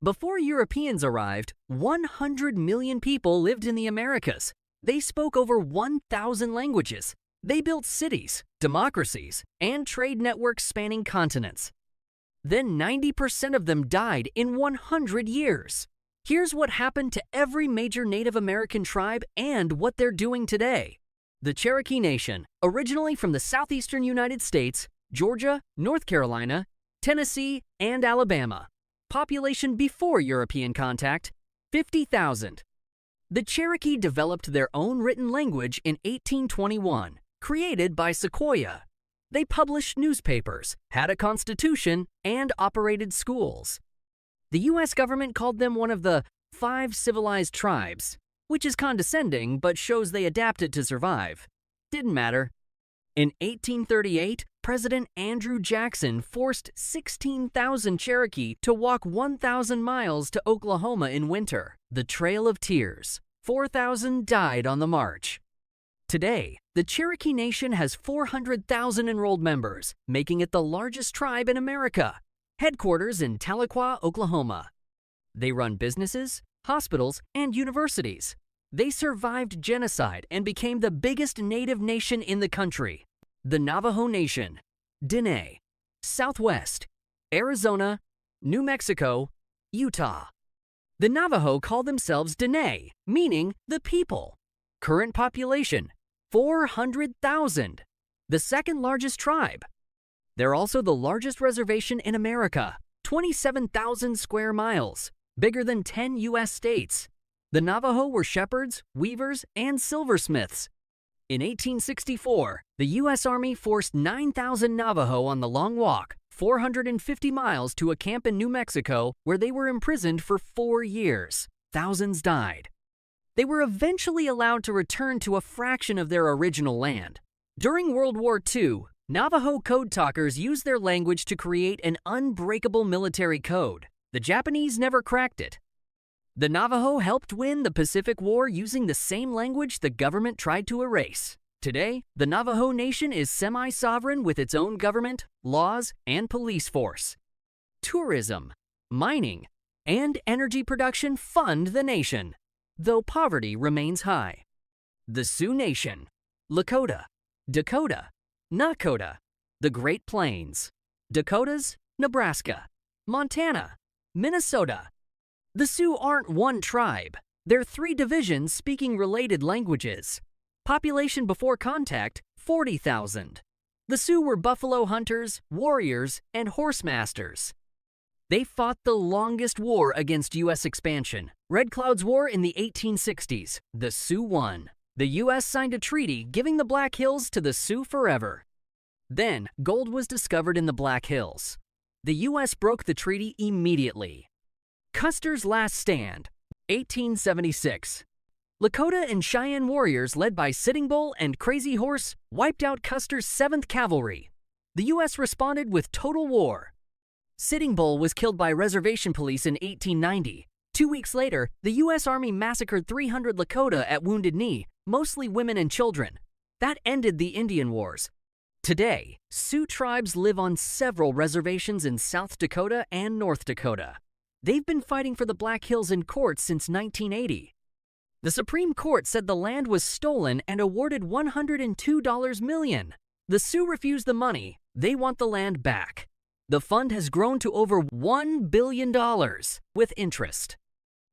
Before Europeans arrived, 100 million people lived in the Americas. They spoke over 1,000 languages. They built cities, democracies, and trade networks spanning continents. Then 90% of them died in 100 years. Here's what happened to every major Native American tribe and what they're doing today. The Cherokee Nation, originally from the southeastern United States, Georgia, North Carolina, Tennessee, and Alabama. Population before European contact, 50,000. The Cherokee developed their own written language in 1821, created by Sequoyah. They published newspapers, had a constitution, and operated schools. The U.S. government called them one of the 5 civilized tribes, which is condescending but shows they adapted to survive. Didn't matter. In 1838, President Andrew Jackson forced 16,000 Cherokee to walk 1,000 miles to Oklahoma in winter, the Trail of Tears. 4,000 died on the march. Today, the Cherokee Nation has 400,000 enrolled members, making it the largest tribe in America. Headquarters in Tahlequah, Oklahoma. They run businesses, hospitals, and universities. They survived genocide and became the biggest Native nation in the country. The Navajo Nation, Diné, Southwest, Arizona, New Mexico, Utah. The Navajo call themselves Diné, meaning the people. Current population, 400,000. The second largest tribe. They're also the largest reservation in America, 27,000 square miles, bigger than 10 U.S. states. The Navajo were shepherds, weavers, and silversmiths. In 1864, the U.S. Army forced 9,000 Navajo on the Long Walk, 450 miles to a camp in New Mexico where they were imprisoned for 4 years. Thousands died. They were eventually allowed to return to a fraction of their original land. During World War II, Navajo code talkers used their language to create an unbreakable military code. The Japanese never cracked it. The Navajo helped win the Pacific War using the same language the government tried to erase. Today, the Navajo Nation is semi-sovereign with its own government, laws, and police force. Tourism, mining, and energy production fund the nation, though poverty remains high. The Sioux Nation, Lakota, Dakota, Nakota, the Great Plains, Dakotas, Nebraska, Montana, Minnesota. The Sioux aren't one tribe. They're 3 divisions speaking related languages. Population before contact, 40,000. The Sioux were buffalo hunters, warriors, and horse masters. They fought the longest war against U.S. expansion, Red Cloud's War in the 1860s. The Sioux won. The U.S. signed a treaty giving the Black Hills to the Sioux forever. Then, gold was discovered in the Black Hills. The U.S. broke the treaty immediately. Custer's Last Stand, 1876. Lakota and Cheyenne warriors led by Sitting Bull and Crazy Horse wiped out Custer's 7th Cavalry. The U.S. responded with total war. Sitting Bull was killed by reservation police in 1890. 2 weeks later, the U.S. Army massacred 300 Lakota at Wounded Knee, mostly women and children. That ended the Indian Wars. Today, Sioux tribes live on several reservations in South Dakota and North Dakota. They've been fighting for the Black Hills in court since 1980. The Supreme Court said the land was stolen and awarded $102 million. The Sioux refused the money. They want the land back. The fund has grown to over $1 billion with interest.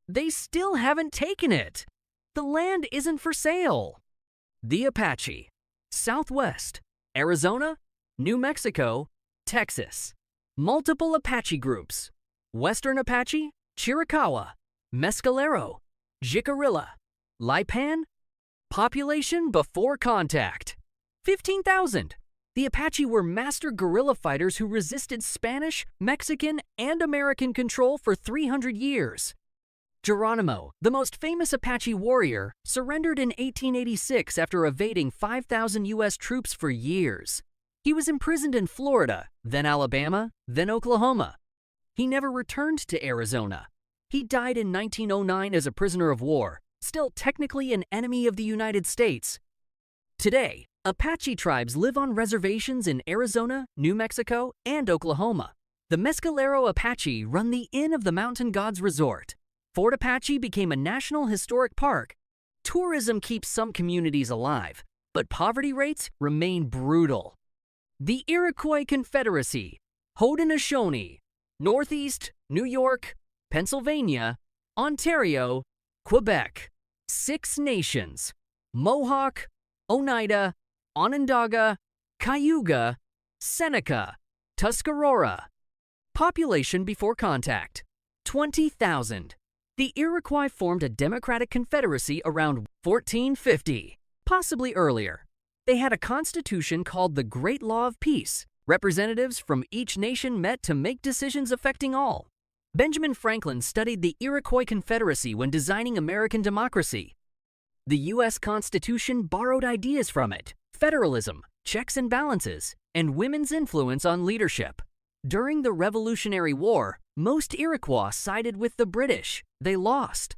They still haven't taken it. The land isn't for sale. The Apache, Southwest, Arizona, New Mexico, Texas. Multiple Apache groups. Western Apache, Chiricahua, Mescalero, Jicarilla, Lipan. Population before contact, 15,000. The Apache were master guerrilla fighters who resisted Spanish, Mexican, and American control for 300 years. Geronimo, the most famous Apache warrior, surrendered in 1886 after evading 5,000 U.S. troops for years. He was imprisoned in Florida, then Alabama, then Oklahoma. He never returned to Arizona. He died in 1909 as a prisoner of war, still technically an enemy of the United States. Today, Apache tribes live on reservations in Arizona, New Mexico, and Oklahoma. The Mescalero Apache run the Inn of the Mountain Gods Resort. Fort Apache became a National Historic Park. Tourism keeps some communities alive, but poverty rates remain brutal. The Iroquois Confederacy, Haudenosaunee, Northeast, New York, Pennsylvania, Ontario, Quebec, 6 nations, Mohawk, Oneida, Onondaga, Cayuga, Seneca, Tuscarora. Population before contact, 20,000. The Iroquois formed a democratic confederacy around 1450, possibly earlier. They had a constitution called the Great Law of Peace. Representatives from each nation met to make decisions affecting all. Benjamin Franklin studied the Iroquois Confederacy when designing American democracy. The U.S. Constitution borrowed ideas from it: federalism, checks and balances, and women's influence on leadership. During the Revolutionary War, most Iroquois sided with the British. They lost.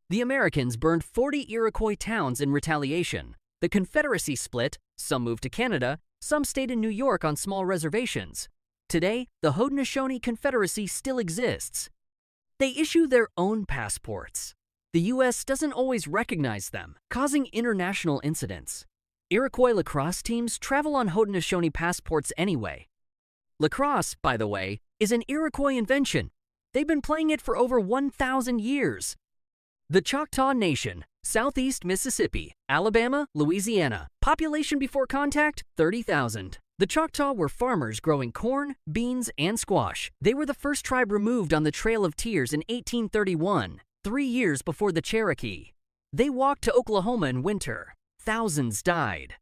The Americans burned 40 Iroquois towns in retaliation. The Confederacy split, some moved to Canada, some stayed in New York on small reservations. Today, the Haudenosaunee Confederacy still exists. They issue their own passports. The U.S. doesn't always recognize them, causing international incidents. Iroquois lacrosse teams travel on Haudenosaunee passports anyway. Lacrosse, by the way, is an Iroquois invention. They've been playing it for over 1,000 years. The Choctaw Nation, Southeast Mississippi, Alabama, Louisiana. Population before contact, 30,000. The Choctaw were farmers growing corn, beans, and squash. They were the first tribe removed on the Trail of Tears in 1831, 3 years before the Cherokee. They walked to Oklahoma in winter. Thousands died.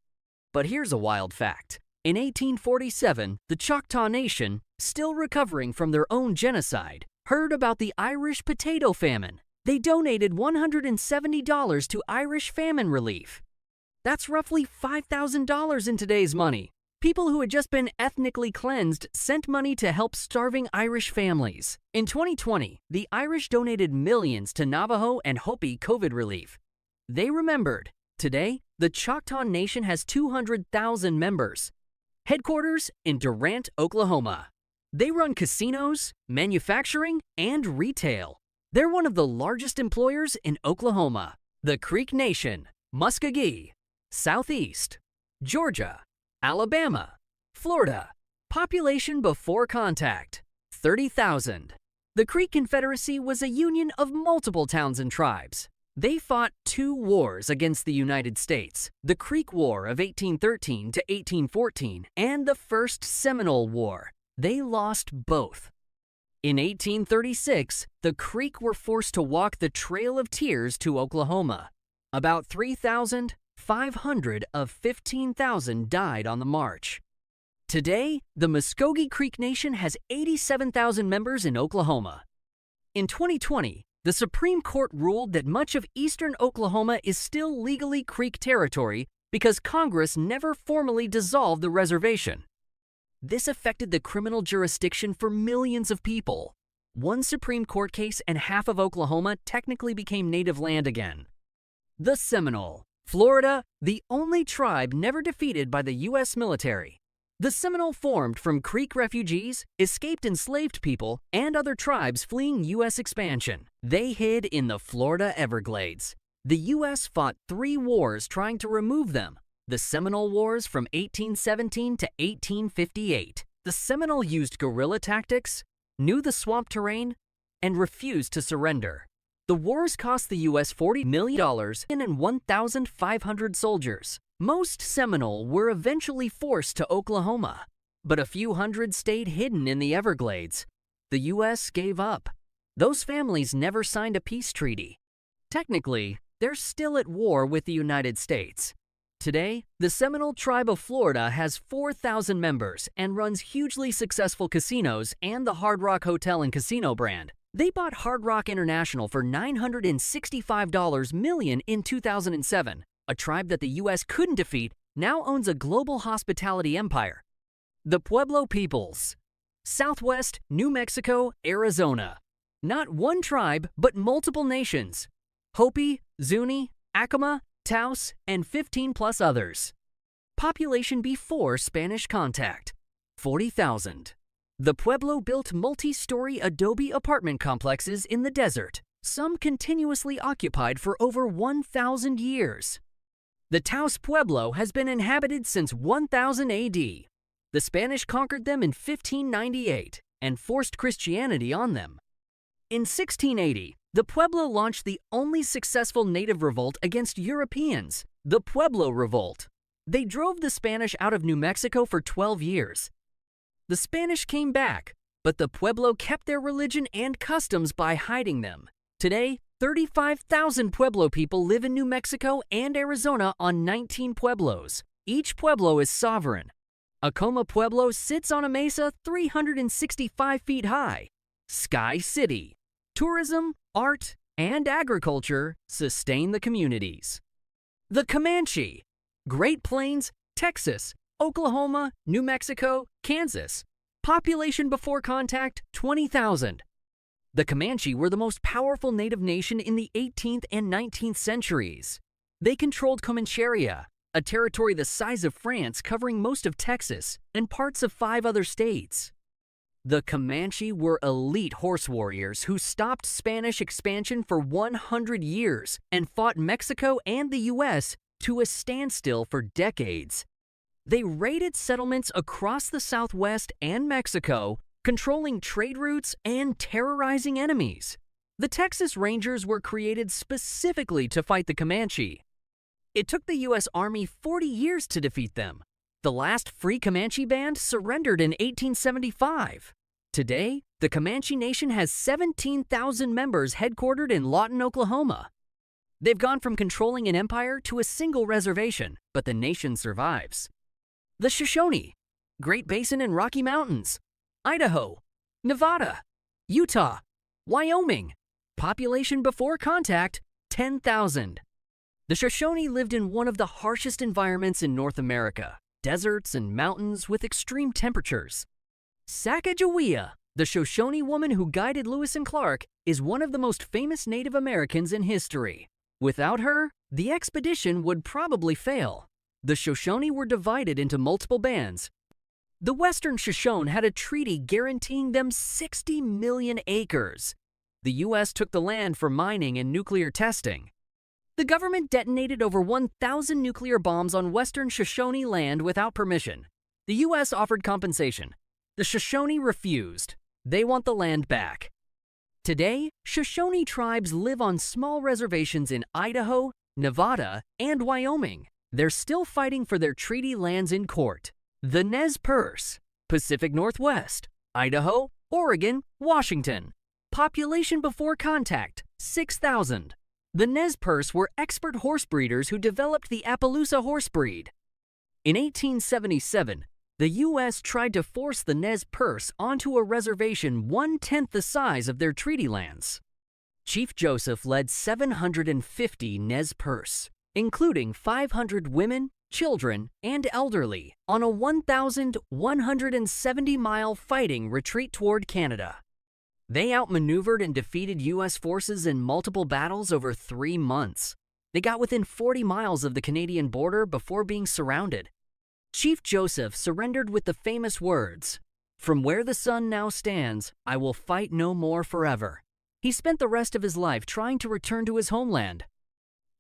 But here's a wild fact. In 1847, the Choctaw Nation, still recovering from their own genocide, heard about the Irish potato famine. They donated $170 to Irish famine relief. That's roughly $5,000 in today's money. People who had just been ethnically cleansed sent money to help starving Irish families. In 2020, the Irish donated millions to Navajo and Hopi COVID relief. They remembered. Today, the Choctaw Nation has 200,000 members. Headquarters in Durant, Oklahoma. They run casinos, manufacturing, and retail. They're one of the largest employers in Oklahoma. The Creek Nation, Muskogee, Southeast, Georgia, Alabama, Florida. Population before contact, 30,000. The Creek Confederacy was a union of multiple towns and tribes. They fought 2 wars against the United States, the Creek War of 1813 to 1814 and the First Seminole War. They lost both. In 1836, the Creek were forced to walk the Trail of Tears to Oklahoma. About 3,500 of 15,000 died on the march. Today, the Muskogee Creek Nation has 87,000 members in Oklahoma. In 2020, the Supreme Court ruled that much of eastern Oklahoma is still legally Creek territory because Congress never formally dissolved the reservation. This affected the criminal jurisdiction for millions of people. One Supreme Court case and half of Oklahoma technically became native land again. The Seminole, Florida, the only tribe never defeated by the U.S. military. The Seminole formed from Creek refugees, escaped enslaved people, and other tribes fleeing U.S. expansion. They hid in the Florida Everglades. The U.S. fought 3 wars trying to remove them. The Seminole Wars from 1817 to 1858. The Seminole used guerrilla tactics, knew the swamp terrain, and refused to surrender. The wars cost the U.S. $40 million and 1,500 soldiers. Most Seminole were eventually forced to Oklahoma, but a few hundred stayed hidden in the Everglades. The U.S. gave up. Those families never signed a peace treaty. Technically, they're still at war with the United States. Today, the Seminole Tribe of Florida has 4,000 members and runs hugely successful casinos and the Hard Rock Hotel and Casino brand. They bought Hard Rock International for $965 million in 2007. A tribe that the U.S. couldn't defeat now owns a global hospitality empire. The Pueblo peoples. Southwest, New Mexico, Arizona. Not one tribe, but multiple nations. Hopi, Zuni, Acoma, Taos, and 15+ others. Population before Spanish contact, 40,000. The Pueblo built multi-story adobe apartment complexes in the desert, some continuously occupied for over 1,000 years. The Taos Pueblo has been inhabited since 1000 AD. The Spanish conquered them in 1598 and forced Christianity on them. In 1680, the Pueblo launched the only successful native revolt against Europeans, the Pueblo Revolt. They drove the Spanish out of New Mexico for 12 years. The Spanish came back, but the Pueblo kept their religion and customs by hiding them. Today, 35,000 Pueblo people live in New Mexico and Arizona on 19 pueblos. Each pueblo is sovereign. Acoma Pueblo sits on a mesa 365 feet high. Sky City. Tourism, art, and agriculture sustain the communities. The Comanche. Great Plains, Texas, Oklahoma, New Mexico, Kansas. Population before contact, 20,000. The Comanche were the most powerful native nation in the 18th and 19th centuries. They controlled Comancheria, a territory the size of France covering most of Texas and parts of 5 other states. The Comanche were elite horse warriors who stopped Spanish expansion for 100 years and fought Mexico and the U.S. to a standstill for decades. They raided settlements across the Southwest and Mexico, controlling trade routes and terrorizing enemies. The Texas Rangers were created specifically to fight the Comanche. It took the U.S. Army 40 years to defeat them. The last free Comanche band surrendered in 1875. Today, the Comanche Nation has 17,000 members headquartered in Lawton, Oklahoma. They've gone from controlling an empire to a single reservation, but the nation survives. The Shoshone, Great Basin and Rocky Mountains, Idaho, Nevada, Utah, Wyoming. Population before contact, 10,000. The Shoshone lived in one of the harshest environments in North America, deserts and mountains with extreme temperatures. Sacagawea, the Shoshone woman who guided Lewis and Clark, is one of the most famous Native Americans in history. Without her, the expedition would probably fail. The Shoshone were divided into multiple bands. The Western Shoshone had a treaty guaranteeing them 60 million acres. The U.S. took the land for mining and nuclear testing. The government detonated over 1,000 nuclear bombs on Western Shoshone land without permission. The U.S. offered compensation. The Shoshone refused. They want the land back. Today, Shoshone tribes live on small reservations in Idaho, Nevada, and Wyoming. They're still fighting for their treaty lands in court. The Nez Perce, Pacific Northwest, Idaho, Oregon, Washington. Population before contact, 6,000. The Nez Perce were expert horse breeders who developed the Appaloosa horse breed. In 1877, the U.S. tried to force the Nez Perce onto a reservation 1/10 the size of their treaty lands. Chief Joseph led 750 Nez Perce, including 500 women, children, and elderly, on a 1,170-mile fighting retreat toward Canada. They outmaneuvered and defeated U.S. forces in multiple battles over 3 months. They got within 40 miles of the Canadian border before being surrounded. Chief Joseph surrendered with the famous words, "From where the sun now stands, I will fight no more forever." He spent the rest of his life trying to return to his homeland.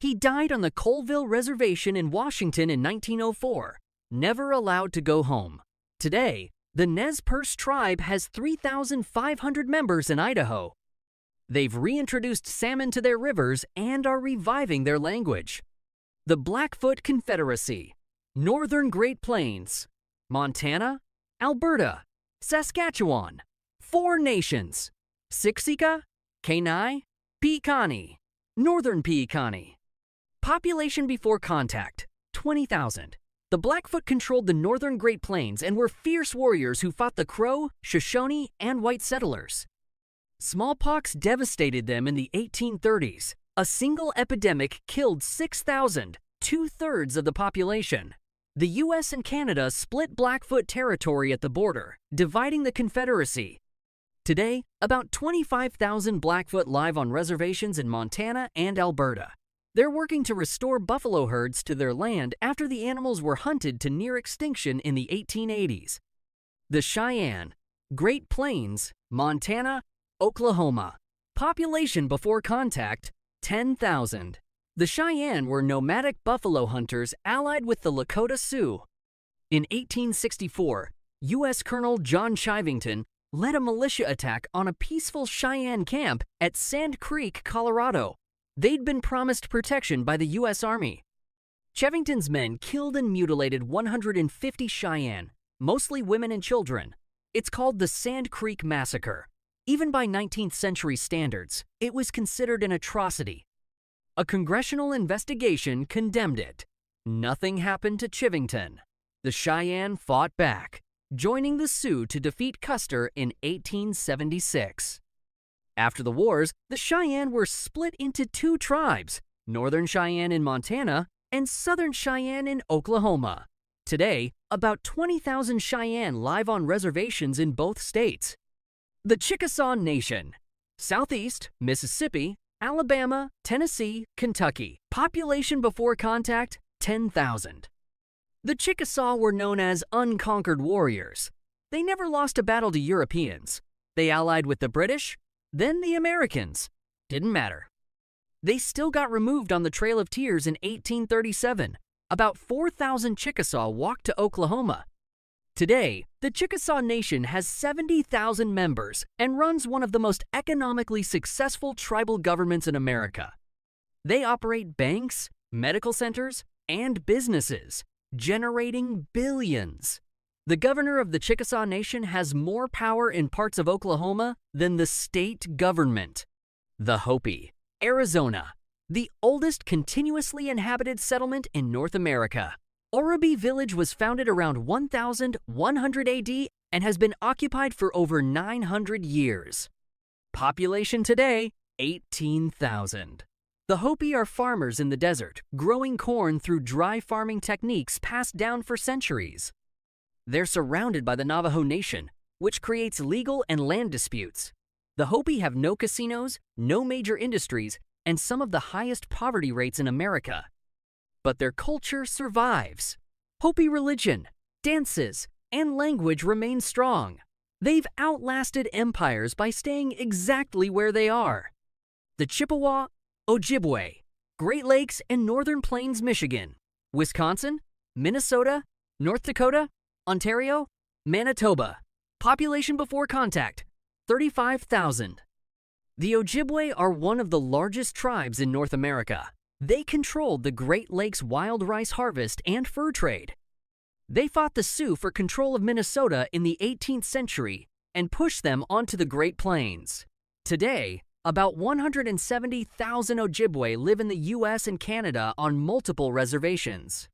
He died on the Colville Reservation in Washington in 1904, never allowed to go home. Today, the Nez Perce tribe has 3,500 members in Idaho. They've reintroduced salmon to their rivers and are reviving their language. The Blackfoot Confederacy, Northern Great Plains, Montana, Alberta, Saskatchewan, 4 nations, Siksika, Kenai, Piikani, Northern Piikani. Population before contact, 20,000. The Blackfoot controlled the Northern Great Plains and were fierce warriors who fought the Crow, Shoshone, and white settlers. Smallpox devastated them in the 1830s. A single epidemic killed 6,000, 2/3 of the population. The U.S. and Canada split Blackfoot territory at the border, dividing the Confederacy. Today, about 25,000 Blackfoot live on reservations in Montana and Alberta. They're working to restore buffalo herds to their land after the animals were hunted to near extinction in the 1880s. The Cheyenne, Great Plains, Montana, Oklahoma. Population before contact, 10,000. The Cheyenne were nomadic buffalo hunters allied with the Lakota Sioux. In 1864, U.S. Colonel John Chivington led a militia attack on a peaceful Cheyenne camp at Sand Creek, Colorado. They'd been promised protection by the U.S. Army. Chivington's men killed and mutilated 150 Cheyenne, mostly women and children. It's called the Sand Creek Massacre. Even by 19th century standards, it was considered an atrocity. A congressional investigation condemned it. Nothing happened to Chivington. The Cheyenne fought back, joining the Sioux to defeat Custer in 1876. After the wars, the Cheyenne were split into two tribes, Northern Cheyenne in Montana and Southern Cheyenne in Oklahoma. Today, about 20,000 Cheyenne live on reservations in both states. The Chickasaw Nation. Southeast, Mississippi, Alabama, Tennessee, Kentucky. Population before contact, 10,000. The Chickasaw were known as unconquered warriors. They never lost a battle to Europeans. They allied with the British, then the Americans. Didn't matter. They still got removed on the Trail of Tears in 1837. About 4,000 Chickasaw walked to Oklahoma. Today, the Chickasaw Nation has 70,000 members and runs one of the most economically successful tribal governments in America. They operate banks, medical centers, and businesses, generating billions. The governor of the Chickasaw Nation has more power in parts of Oklahoma than the state government. The Hopi, Arizona, the oldest continuously inhabited settlement in North America. Oroby Village was founded around 1100 AD and has been occupied for over 900 years. Population today, 18,000. The Hopi are farmers in the desert, growing corn through dry farming techniques passed down for centuries. They're surrounded by the Navajo Nation, which creates legal and land disputes. The Hopi have no casinos, no major industries, and some of the highest poverty rates in America. But their culture survives. Hopi religion, dances, and language remain strong. They've outlasted empires by staying exactly where they are. The Chippewa, Ojibwe, Great Lakes and Northern Plains, Michigan, Wisconsin, Minnesota, North Dakota, Ontario, Manitoba. Population before contact, 35,000. The Ojibwe are one of the largest tribes in North America. They controlled the Great Lakes wild rice harvest and fur trade. They fought the Sioux for control of Minnesota in the 18th century and pushed them onto the Great Plains. Today, about 170,000 Ojibwe live in the U.S. and Canada on multiple reservations.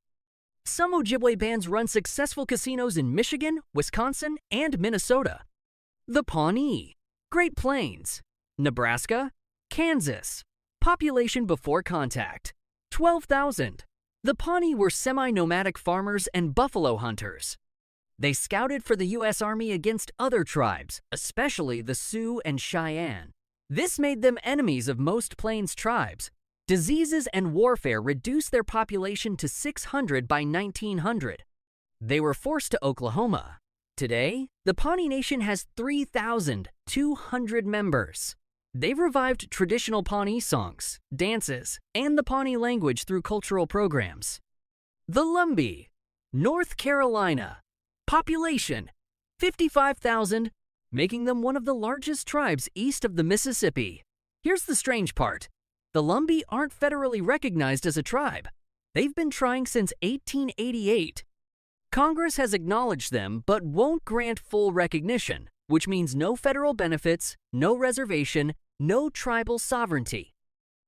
Some Ojibwe bands run successful casinos in Michigan, Wisconsin, and Minnesota. The Pawnee, Great Plains, Nebraska, Kansas. Population before contact, 12,000. The Pawnee were semi-nomadic farmers and buffalo hunters. They scouted for the U.S. Army against other tribes, especially the Sioux and Cheyenne. This made them enemies of most Plains tribes. Diseases and warfare reduced their population to 600 by 1900. They were forced to Oklahoma. Today, the Pawnee Nation has 3,200 members. They've revived traditional Pawnee songs, dances, and the Pawnee language through cultural programs. The Lumbee, North Carolina. Population, 55,000, making them one of the largest tribes east of the Mississippi. Here's the strange part. The Lumbee aren't federally recognized as a tribe. They've been trying since 1888. Congress has acknowledged them but won't grant full recognition, which means no federal benefits, no reservation, no tribal sovereignty.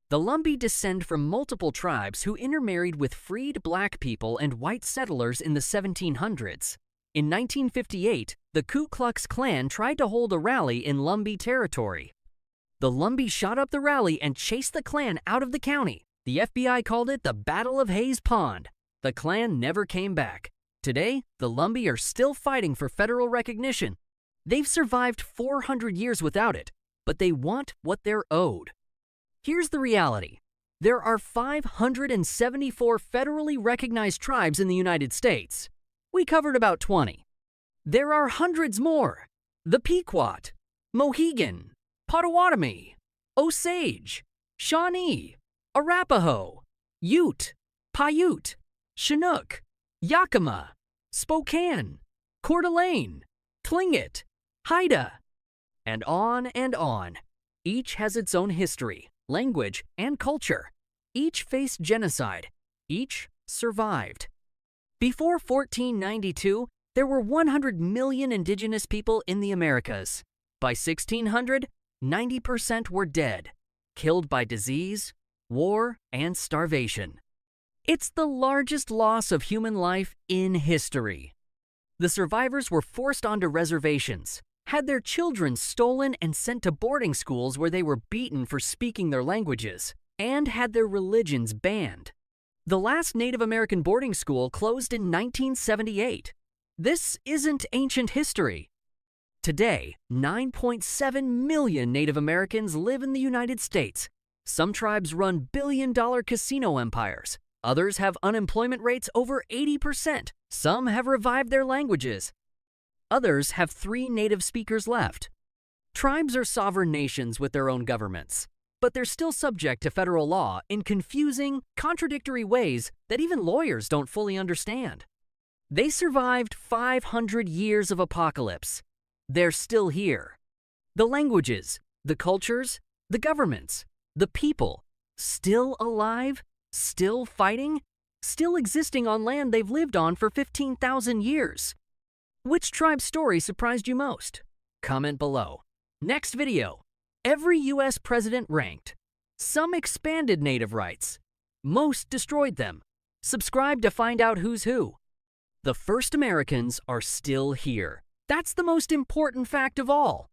The Lumbee descend from multiple tribes who intermarried with freed black people and white settlers in the 1700s. In 1958, the Ku Klux Klan tried to hold a rally in Lumbee territory. The Lumbee shot up the rally and chased the Klan out of the county. The FBI called it the Battle of Hayes Pond. The Klan never came back. Today, the Lumbee are still fighting for federal recognition. They've survived 400 years without it, but they want what they're owed. Here's the reality. There are 574 federally recognized tribes in the United States. We covered about 20. There are hundreds more. the Pequot, Mohegan, Potawatomi, Osage, Shawnee, Arapaho, Ute, Paiute, Chinook, Yakima, Spokane, Coeur d'Alene, Tlingit, Haida, and on and on. Each has its own history, language, and culture. Each faced genocide. Each survived. Before 1492, there were 100 million indigenous people in the Americas. By 1600, 90% were dead, killed by disease, war, and starvation. It's the largest loss of human life in history. The survivors were forced onto reservations, had their children stolen and sent to boarding schools where they were beaten for speaking their languages, and had their religions banned. The last Native American boarding school closed in 1978. This isn't ancient history. Today, 9.7 million Native Americans live in the United States. Some tribes run billion-dollar casino empires. Others have unemployment rates over 80%. Some have revived their languages. Others have 3 native speakers left. Tribes are sovereign nations with their own governments, but they're still subject to federal law in confusing, contradictory ways that even lawyers don't fully understand. They survived 500 years of apocalypse. They're still here. The languages, the cultures, the governments, the people, still alive, still fighting, still existing on land they've lived on for 15,000 years. Which tribe's story surprised you most? Comment below. Next video. Every U.S. president ranked. Some expanded native rights. Most destroyed them. Subscribe to find out who's who. The first Americans are still here. That's the most important fact of all.